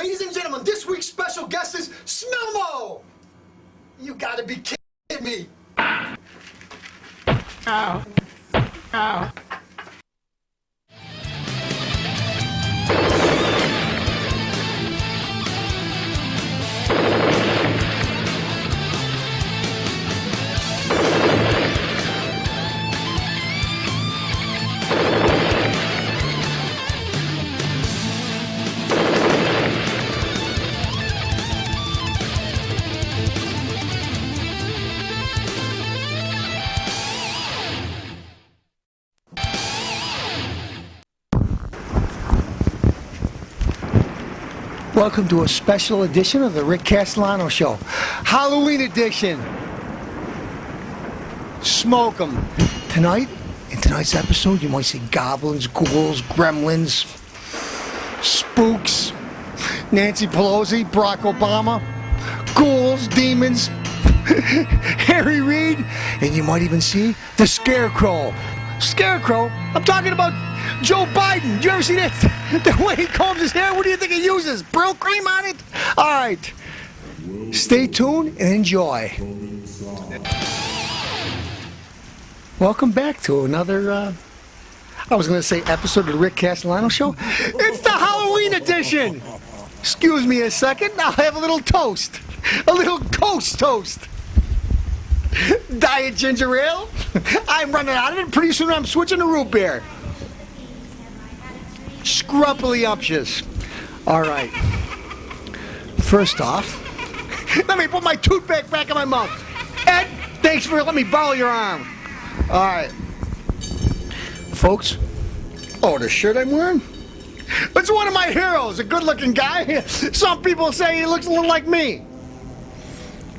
Ladies and gentlemen, this week's special guest is Smellmo! You gotta be kidding me! Ow. Ow. Welcome to a special edition of the Rick Castellano Show. Halloween edition. Smoke 'em. Tonight, in tonight's episode, you might see goblins, ghouls, gremlins, spooks, Nancy Pelosi, Barack Obama, ghouls, demons, Harry Reid, and you might even see the Scarecrow. Scarecrow? I'm talking about Joe Biden. Did you ever see that? The way he combs his hair? What do you think he uses? Brill cream on it? All right. Stay tuned and enjoy. Welcome back to another, I was going to say episode of the Rick Castellano Show. It's the Halloween edition. Excuse me a second. I'll have a little toast. A little ghost toast. Diet ginger ale. I'm running out of it. Pretty soon I'm switching to root beer. Scrumptious. All right. First off, let me put my tooth back in my mouth. Ed, thanks for letting me borrow your arm. All right. Folks, the shirt I'm wearing? It's one of my heroes, a good-looking guy. Some people say he looks a little like me.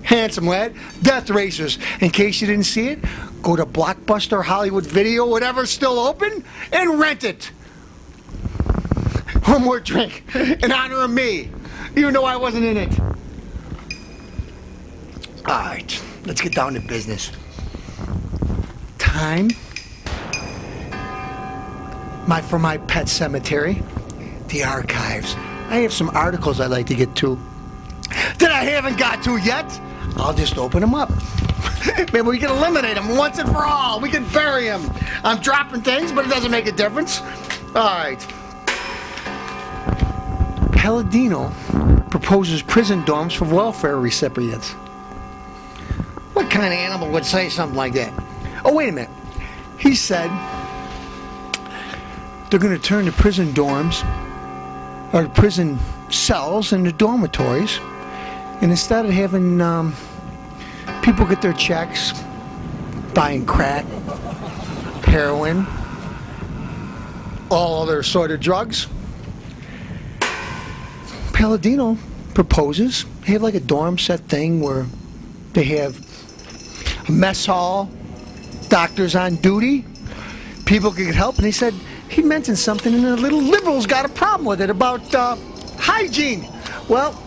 Handsome lad, Death Racers. In case you didn't see it, go to Blockbuster, Hollywood Video, whatever's still open, and rent it. One more drink in honor of me, even though I wasn't in it. All right, let's get down to business. Time for my pet cemetery, the archives. I have some articles I'd like to get to that I haven't got to yet. I'll just open them up. Maybe we can eliminate them once and for all. We can bury them. I'm dropping things, but it doesn't make a difference. All right. Palladino proposes prison dorms for welfare recipients. What kind of animal would say something like that? Oh, wait a minute. He said they're going to turn the prison dorms or prison cells into dormitories, and instead of having people get their checks buying crack, heroin, all other sort of drugs, Palladino proposes they have like a dorm set thing where they have a mess hall, doctors on duty, people can get help. And he mentioned something, and the little liberals got a problem with it about hygiene. Well,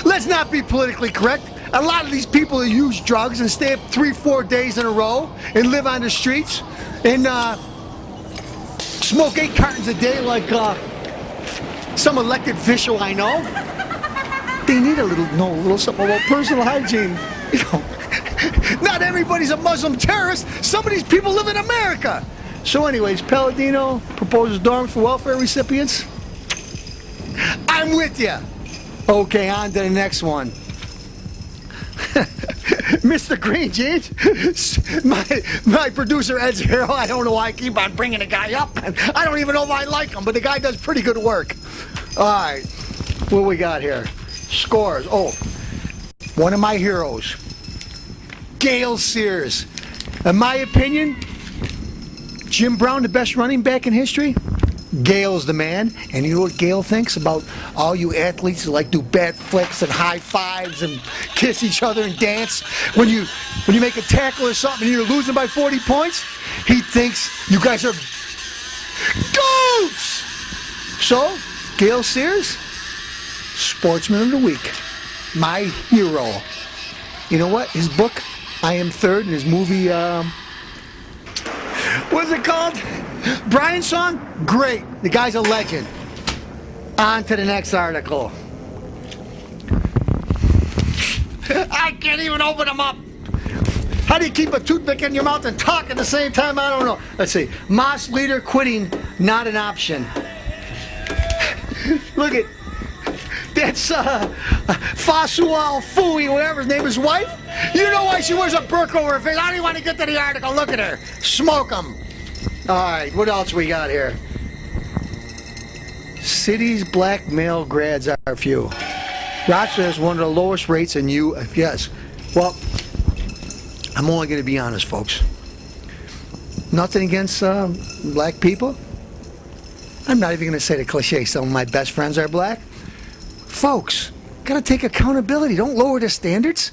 let's not be politically correct. A lot of these people who use drugs and stay up 3-4 days in a row and live on the streets and smoke 8 cartons a day like some elected official I know. They need a little something about personal hygiene. You know, not everybody's a Muslim terrorist. Some of these people live in America. So anyways, Palladino proposes dorms for welfare recipients. I'm with you. Okay, on to the next one. Mr. Green Jeans, my producer Ed's hero. I don't know why I keep on bringing the guy up. I don't even know if I like him, but the guy does pretty good work. All right, what we got here? Scores. Oh, one of my heroes, Gale Sears. In my opinion, Jim Brown, the best running back in history. Gale's the man, and you know what Gale thinks about all you athletes who like do bat flips and high fives and kiss each other and dance when you make a tackle or something and you're losing by 40 points? He thinks you guys are goofs. So, Gale Sears, Sportsman of the Week, my hero. You know what? His book, I Am Third, and his movie, what's it called? Brian song? Great. The guy's a legend. On to the next article. I can't even open them up. How do you keep a toothpick in your mouth and talk at the same time? I don't know. Let's see. Mosque leader quitting, not an option. Look at, that's Fasu Al-Fui, whatever his name, his wife. You know why she wears a burqa over her face? I don't even want to get to the article. Look at her. Smoke them. All right, what else we got here? City's black male grads are few. Rochester has one of the lowest rates in yes. Well, I'm only going to be honest, folks. Nothing against black people. I'm not even going to say the cliche, some of my best friends are black. Folks, got to take accountability. Don't lower the standards.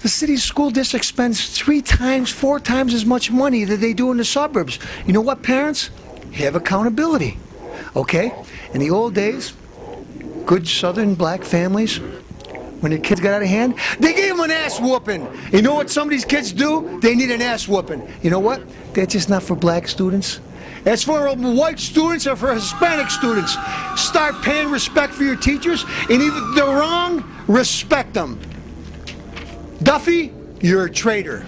The city's school district spends 3 times, 4 times as much money that they do in the suburbs. You know what, parents? Have accountability. Okay? In the old days, good southern black families, when their kids got out of hand, they gave them an ass whooping. You know what some of these kids do? They need an ass whooping. You know what? That's just not for black students. That's for white students or for Hispanic students. Start paying respect for your teachers, and if they're wrong, respect them. Duffy, you're a traitor.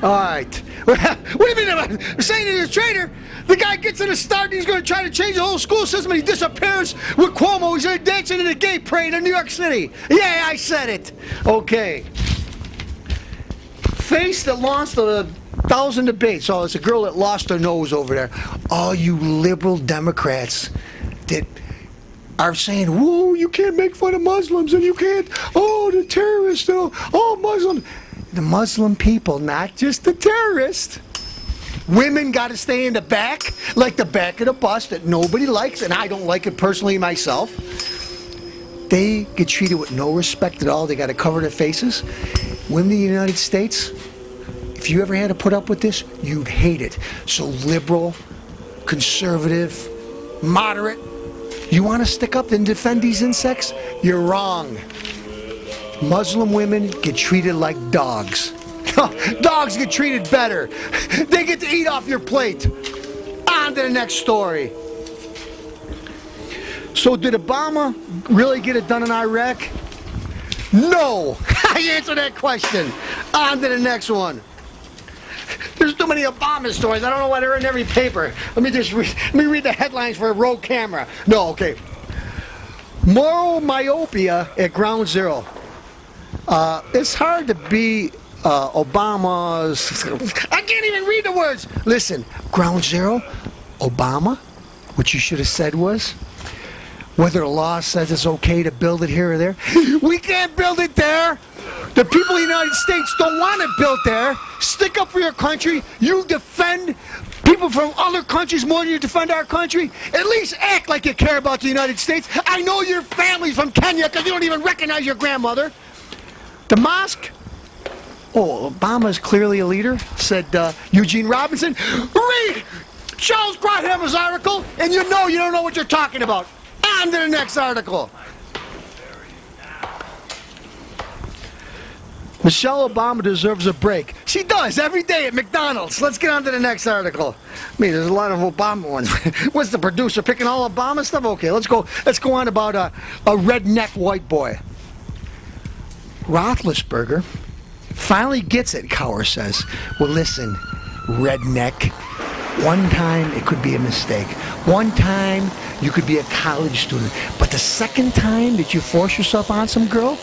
All right. What do you mean I'm saying he's a traitor? The guy gets in a start and he's going to try to change the whole school system and he disappears with Cuomo. He's dancing in a gay parade in New York City. Yeah, I said it. Okay. Face that lost the 1,000 debates. Oh, it's a girl that lost her nose over there. All you liberal Democrats that are saying, whoa, you can't make fun of Muslims and you can't, oh, the terrorists, oh, Muslim. The Muslim people, not just the terrorists. Women got to stay in the back, like the back of the bus that nobody likes, and I don't like it personally myself. They get treated with no respect at all. They got to cover their faces. Women in the United States, if you ever had to put up with this, you'd hate it. So liberal, conservative, moderate, you want to stick up and defend these insects? You're wrong. Muslim women get treated like dogs. Dogs get treated better. They get to eat off your plate. On to the next story. So did Obama really get it done in Iraq? No. I answered that question. On to the next one. There's too many Obama stories. I don't know why they're in every paper. Let me read the headlines for a rogue camera. No, okay. Moral myopia at ground zero. It's hard to be Obama's... I can't even read the words. Listen, ground zero, Obama, what you should have said was, whether the law says it's okay to build it here or there, we can't build it there. The people of the United States don't want it built there. Stick up for your country. You defend people from other countries more than you defend our country. At least act like you care about the United States. I know your family's from Kenya because you don't even recognize your grandmother. The mosque? Oh, Obama is clearly a leader, said Eugene Robinson. Read Charles Krauthammer's article, and you don't know what you're talking about. On to the next article. Michelle Obama deserves a break. She does, every day at McDonald's. Let's get on to the next article. I mean, there's a lot of Obama ones. What's the producer picking all Obama stuff? Okay, let's go on about a redneck white boy. Roethlisberger finally gets it, Cower says. Well, listen, redneck. One time it could be a mistake. One time you could be a college student. But the second time that you force yourself on some girl,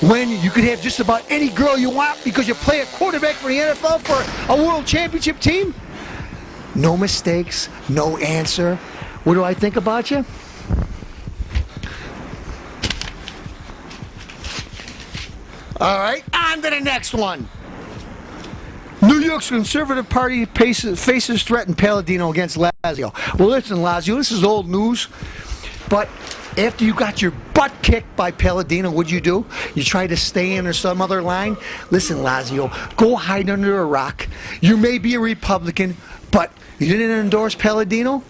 when you could have just about any girl you want because you play a quarterback for the NFL for a world championship team, no mistakes, no answer. What do I think about you? All right, on to the next one. New York's Conservative Party faces threat in Palladino against Lazio. Well, listen, Lazio, this is old news, but after you got your butt kicked by Palladino, what'd you do? You tried to stay in or some other line? Listen, Lazio, go hide under a rock. You may be a Republican, but you didn't endorse Palladino?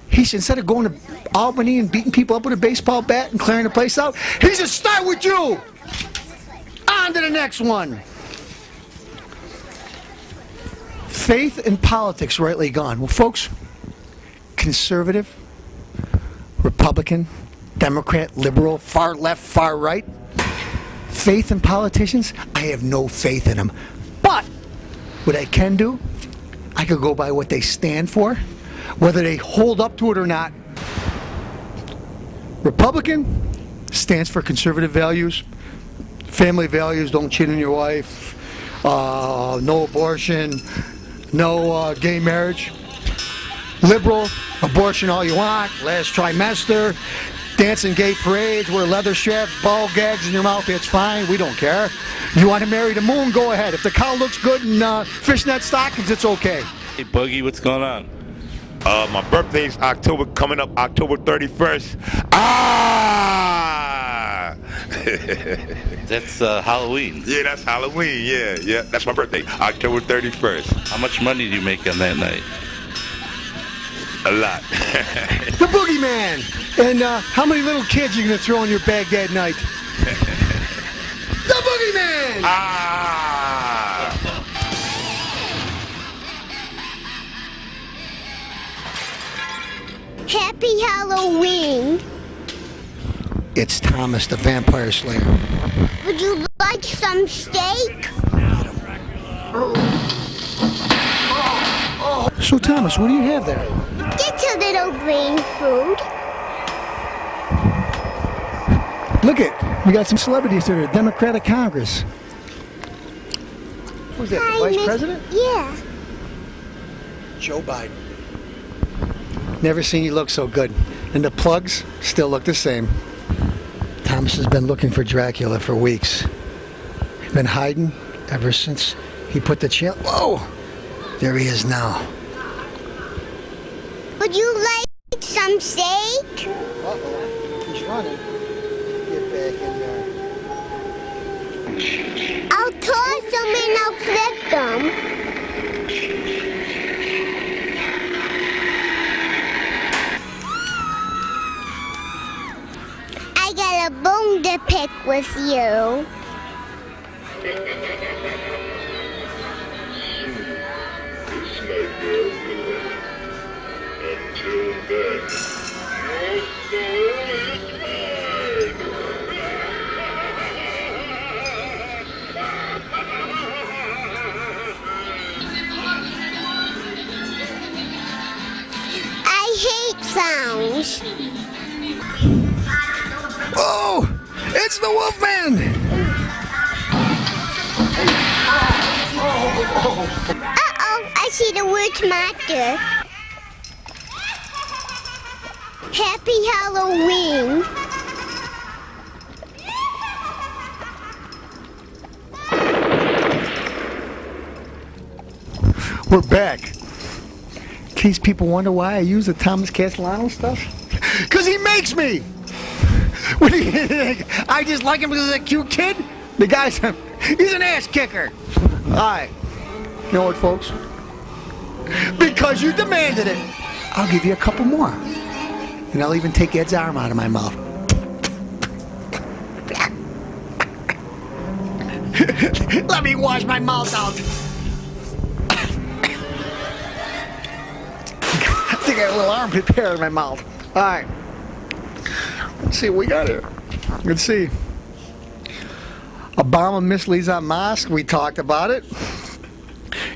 He should, instead of going to Albany and beating people up with a baseball bat and clearing the place out, he should start with you. On to the next one. Faith in politics rightly gone. Well, folks, conservative, Republican, Democrat, liberal, far left, far right, faith in politicians? I have no faith in them. But what I can do, I could go by what they stand for, whether they hold up to it or not. Republican stands for conservative values, family values, don't cheat on your wife, no abortion, no gay marriage. Liberal, abortion all you want, last trimester, dancing gay parades, wear leather straps, ball gags in your mouth, it's fine, we don't care. You want to marry the moon, go ahead. If the cow looks good in fishnet stockings, it's okay. Hey, Boogie, what's going on? My birthday's coming up October 31st. Ah! That's Halloween. Yeah, that's Halloween. Yeah, that's my birthday, October 31st. How much money do you make on that night? A lot. The boogeyman! And how many little kids are you going to throw in your bag that night? The boogeyman! Ah! Happy Halloween. It's Thomas the Vampire Slayer. Would you like some steak? So Thomas, what do you have there? Get a little green food. Look it, we got some celebrities here, Democratic Congress. Who's that, the Vice President? Yeah. Joe Biden. Never seen you look so good. And the plugs still look the same. Thomas has been looking for Dracula for weeks. He's been hiding ever since he put the chill. Whoa! There he is now. Would you like some steak? Uh-oh, he's running. Get back in there. I'll toss them and I'll flip them. I got a bone to pick with you. Until then, your soul is mine. I hate sounds. Oh! It's the Wolfman! Uh-oh, I see the word marker. Happy Halloween. We're back. In case people wonder why I use the Thomas Castellano stuff. Because he makes me! What do you think? I just like him because he's a cute kid? The guy's he's an ass kicker. Alright. You know what, folks? Because you demanded it, I'll give you a couple more. And I'll even take Ed's arm out of my mouth. Let me wash my mouth out. I think I have a little armpit hair in my mouth. Alright. Let's see what we got here. Let's see. Obama misleads on mosque. We talked about it.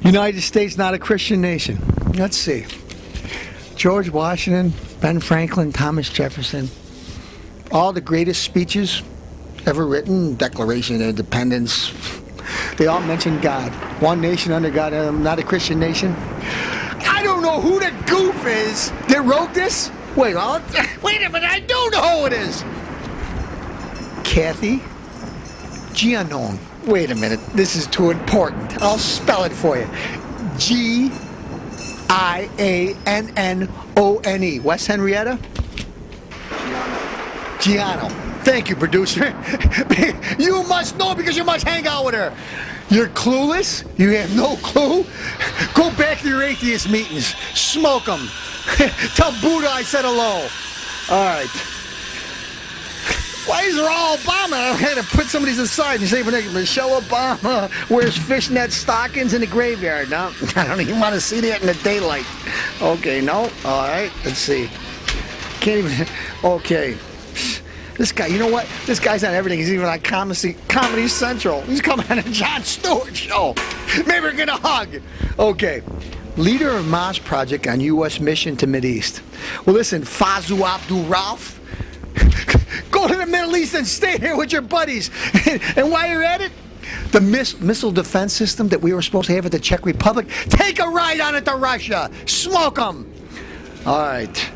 United States not a Christian nation. Let's see. George Washington, Ben Franklin, Thomas Jefferson. All the greatest speeches ever written. Declaration of Independence. They all mention God. One nation under God, not a Christian nation. I don't know who the goof is that wrote this. Wait a minute, I do know who it is. Kathy Giannone. Wait a minute, this is too important. I'll spell it for you. Giannone. West Henrietta? Giano. Thank you, producer. You must know because you must hang out with her. You're clueless? You have no clue? Go back to your atheist meetings. Smoke them. Tell Buddha I said hello. All right. Why is there all Obama? I had to put somebody's aside and say, Michelle Obama wears fishnet stockings in the graveyard. No, I don't even want to see that in the daylight. Okay, no? All right, let's see. Can't even, okay. This guy, you know what? This guy's on everything. He's even on Comedy Central. He's coming on the Jon Stewart show. Maybe we're gonna hug. Okay. Leader of Hamas project on U.S. mission to Mideast. Well, listen, Fazu Abdul Rauf, go to the Middle East and stay here with your buddies. And while you're at it, the missile defense system that we were supposed to have at the Czech Republic, take a ride on it to Russia. Smoke them. All right.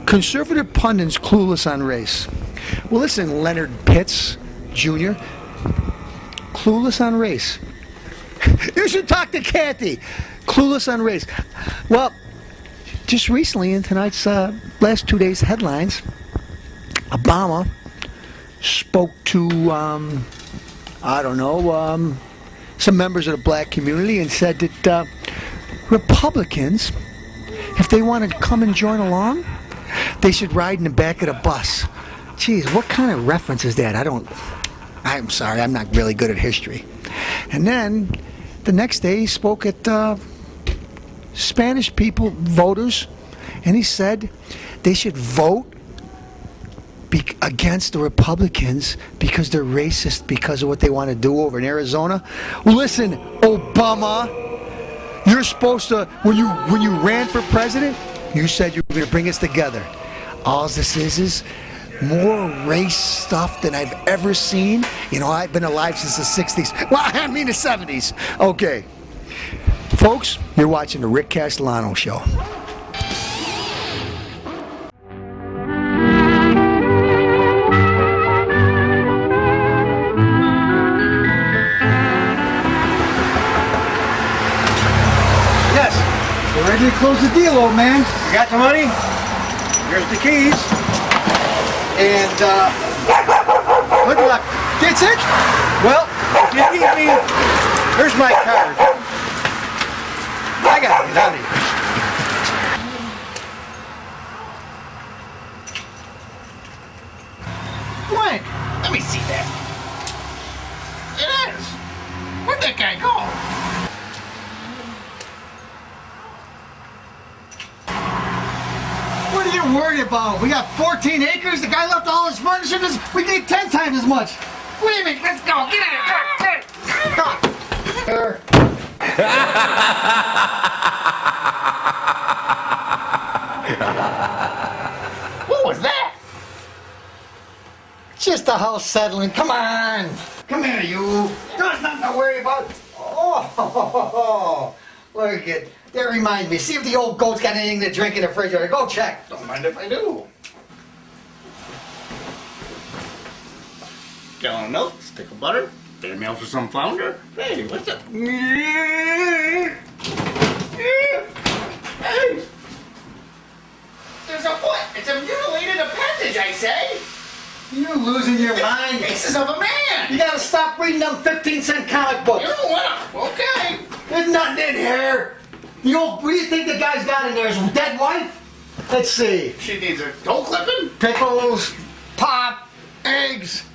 Conservative pundits clueless on race. Well, listen, Leonard Pitts Jr., clueless on race. You should talk to Kathy. Clueless on race. Well, just recently in tonight's last 2 days headlines, Obama spoke to, some members of the black community and said that Republicans, if they want to come and join along, they should ride in the back of the bus. Geez, what kind of reference is that? I'm sorry, I'm not really good at history. And then the next day he spoke at Spanish people, voters, and he said they should vote against the Republicans because they're racist because of what they want to do over in Arizona. Listen, Obama, you're supposed to, when you ran for president, you said you were going to bring us together. All this is more race stuff than I've ever seen. You know, I've been alive since the 60s. Well, I mean the 70s. Okay. Folks, you're watching the Rick Castellano Show. Yes, we're ready to close the deal, old man. You got the money? Here's the keys. And, good luck. That's it? Well, if you need me, here's my card. I gotta get out of here. Blank. Let me see that. It is. Where'd that guy go? What are you worried about? We got 14 acres. The guy left all his furniture. We need 10 times as much. What do you mean? Let's go. Get in here. Come on. What was that? Just a house settling. Come on. Come here, you. There's nothing to worry about. Oh, look at that. Reminds me. See if the old goat's got anything to drink in the refrigerator. Go check. Don't mind if I do. Gallon of milk, stick of butter, bit of meal for some flounder. Hey, what's up? Hey! There's a foot! It's a mutilated appendage, I say! You're losing your mind. Pieces of a man! You gotta stop reading them 15-cent comic books. You don't wanna? Okay. There's nothing in here. What do you think the guy's got in there? His dead wife? Let's see. She needs a toe clipping. Pickles, pop, eggs,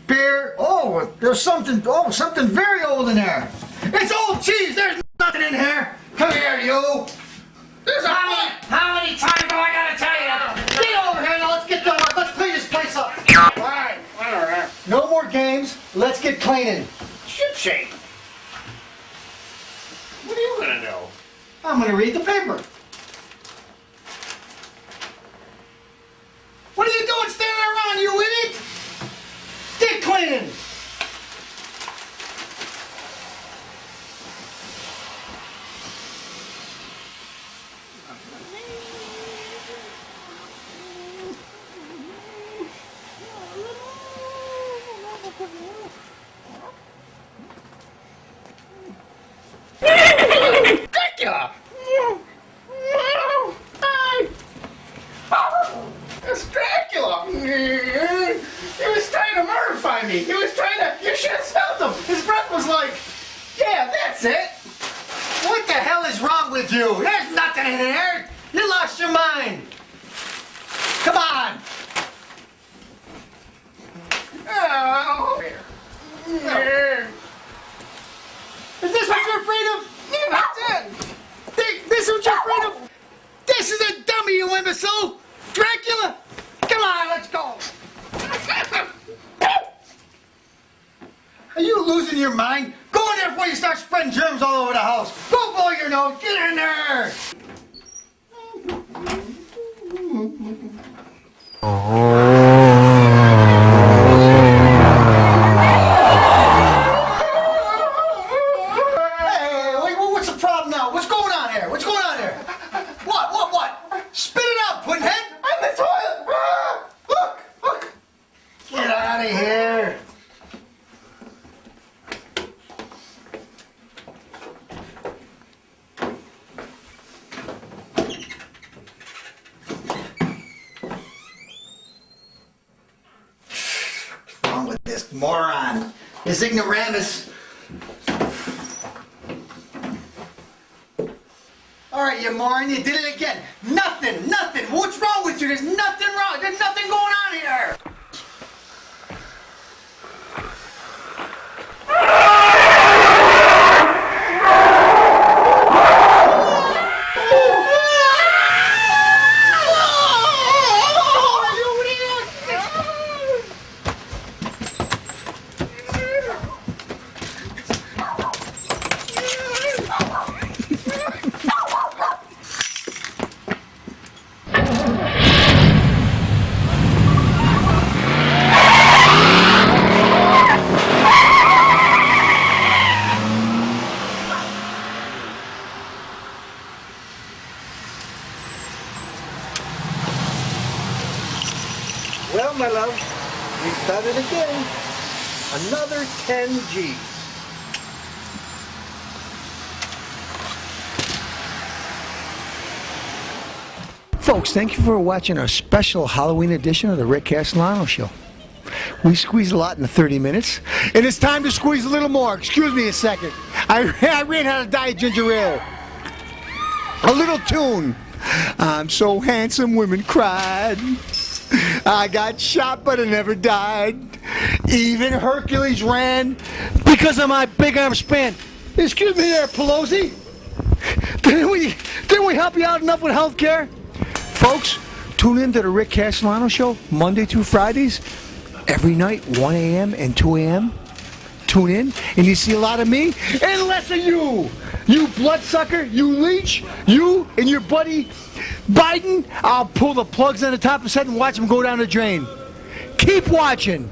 beer. Oh, there's something very old in there. It's old cheese. There's nothing in here. Come here, you. There's a foot! How many times do I gotta tell you? Get over here now. Let's get going. Let's clean this place up. Alright, whatever. No more games. Let's get cleaning. Ship shape. What are you gonna do? I'm gonna read the paper. What are you doing standing around, you idiot? Get cleaning. Dracula! It's Dracula! He was trying to murderify me! He was trying to... You should have smelled him! His breath was like... Yeah, that's it! What the hell is wrong with you? There's nothing in here. You lost your mind. Come on. Oh. Is this what you're afraid of? Yeah, that's it! This is what you're afraid of? This is a dummy, you imbecile! Dracula! Come on, let's go! losing your mind? Go in there before you start spreading germs all over the house. Go blow your nose. Get in there. Hey, what's the problem now? What's going on here? What's going on here? What? Spit it out, Puddinhead. I'm the toilet. Ah, look. Get out of here. What's wrong with this moron? This ignoramus. All right, you moron, you did it again. Nothing. What's wrong with you? There's nothing wrong. There's nothing going on here. Well, my love, we've done it again. Another 10 G's. Folks, thank you for watching our special Halloween edition of the Rick Castellano Show. We squeezed a lot in the 30 minutes, and it's time to squeeze a little more. Excuse me a second. I ran out of Diet Ginger Ale. A little tune. I'm so handsome, women cried. I got shot, but I never died. Even Hercules ran because of my big arm span. Excuse me there, Pelosi. Didn't we help you out enough with health care? Folks, tune in to the Rick Castellano Show Monday through Fridays, every night, 1 a.m. and 2 a.m. Tune in, and you see a lot of me and less of you. You bloodsucker, you leech, you and your buddy Biden. I'll pull the plugs on the top of his head and watch him go down the drain. Keep watching.